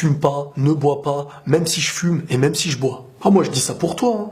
fume pas, ne bois pas, même si je fume et même si je bois. Ah, moi je dis ça pour toi, hein.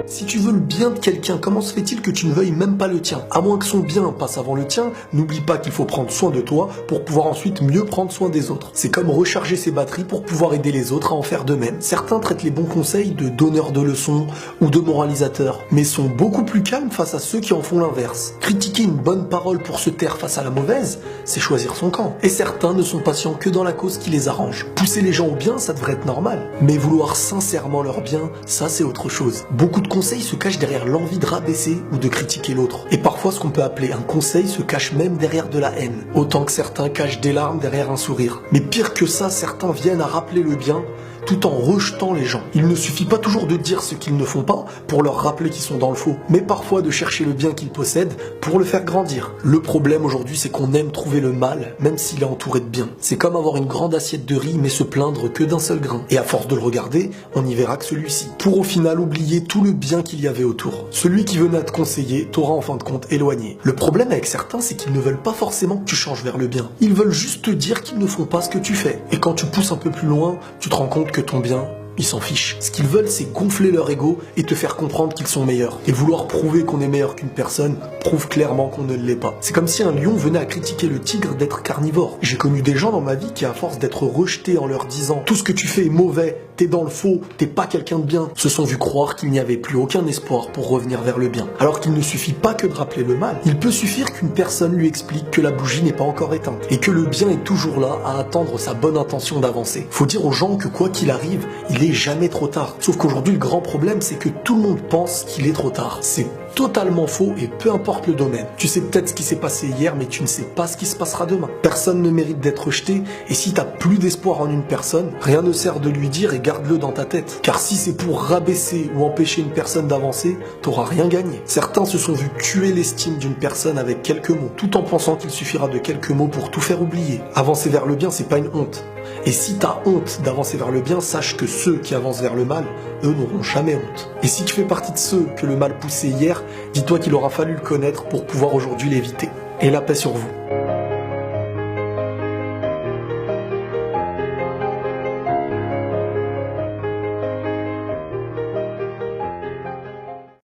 Si tu veux le bien de quelqu'un, comment se fait-il que tu ne veuilles même pas le tien? À moins que son bien passe avant le tien, n'oublie pas qu'il faut prendre soin de toi pour pouvoir ensuite mieux prendre soin des autres. C'est comme recharger ses batteries pour pouvoir aider les autres à en faire de même. Certains traitent les bons conseils de donneurs de leçons ou de moralisateurs, mais sont beaucoup plus calmes face à ceux qui en font l'inverse. Critiquer une bonne parole pour se taire face à la mauvaise, c'est choisir son camp. Et certains ne sont patients que dans la cause qui les arrange. Pousser les gens au bien, ça devrait être normal. Mais vouloir sincèrement leur bien, ça c'est autre chose. Beaucoup de conseil se cache derrière l'envie de rabaisser ou de critiquer l'autre. Et parfois ce qu'on peut appeler un conseil se cache même derrière de la haine. Autant que certains cachent des larmes derrière un sourire. Mais pire que ça, certains viennent à rappeler le bien tout en rejetant les gens. Il ne suffit pas toujours de dire ce qu'ils ne font pas pour leur rappeler qu'ils sont dans le faux, mais parfois de chercher le bien qu'ils possèdent pour le faire grandir. Le problème aujourd'hui, c'est qu'on aime trouver le mal, même s'il est entouré de bien. C'est comme avoir une grande assiette de riz, mais se plaindre que d'un seul grain. Et à force de le regarder, on n'y verra que celui-ci. Pour au final oublier tout le bien qu'il y avait autour. Celui qui venait à te conseiller t'aura en fin de compte éloigné. Le problème avec certains, c'est qu'ils ne veulent pas forcément que tu changes vers le bien. Ils veulent juste te dire qu'ils ne font pas ce que tu fais. Et quand tu pousses un peu plus loin, tu te rends compte que ton bien, ils s'en fichent. Ce qu'ils veulent, c'est gonfler leur ego et te faire comprendre qu'ils sont meilleurs. Et vouloir prouver qu'on est meilleur qu'une personne prouve clairement qu'on ne l'est pas. C'est comme si un lion venait à critiquer le tigre d'être carnivore. J'ai connu des gens dans ma vie qui, à force d'être rejetés en leur disant « tout ce que tu fais est mauvais, t'es dans le faux, t'es pas quelqu'un de bien », se sont vus croire qu'il n'y avait plus aucun espoir pour revenir vers le bien. Alors qu'il ne suffit pas que de rappeler le mal. Il peut suffire qu'une personne lui explique que la bougie n'est pas encore éteinte et que le bien est toujours là à attendre sa bonne intention d'avancer. Faut dire aux gens que quoi qu'il arrive, il est jamais trop tard. Sauf qu'aujourd'hui, le grand problème, c'est que tout le monde pense qu'il est trop tard. C'est totalement faux et peu importe le domaine. Tu sais peut-être ce qui s'est passé hier, mais tu ne sais pas ce qui se passera demain. Personne ne mérite d'être rejeté, et si t'as plus d'espoir en une personne, rien ne sert de lui dire et garde-le dans ta tête. Car si c'est pour rabaisser ou empêcher une personne d'avancer, t'auras rien gagné. Certains se sont vus tuer l'estime d'une personne avec quelques mots, tout en pensant qu'il suffira de quelques mots pour tout faire oublier. Avancer vers le bien, c'est pas une honte. Et si t'as honte d'avancer vers le bien, sache que ceux qui avancent vers le mal, eux n'auront jamais honte. Et si tu fais partie de ceux que le mal poussait hier, dis-toi qu'il aura fallu le connaître pour pouvoir aujourd'hui l'éviter. Et la paix sur vous.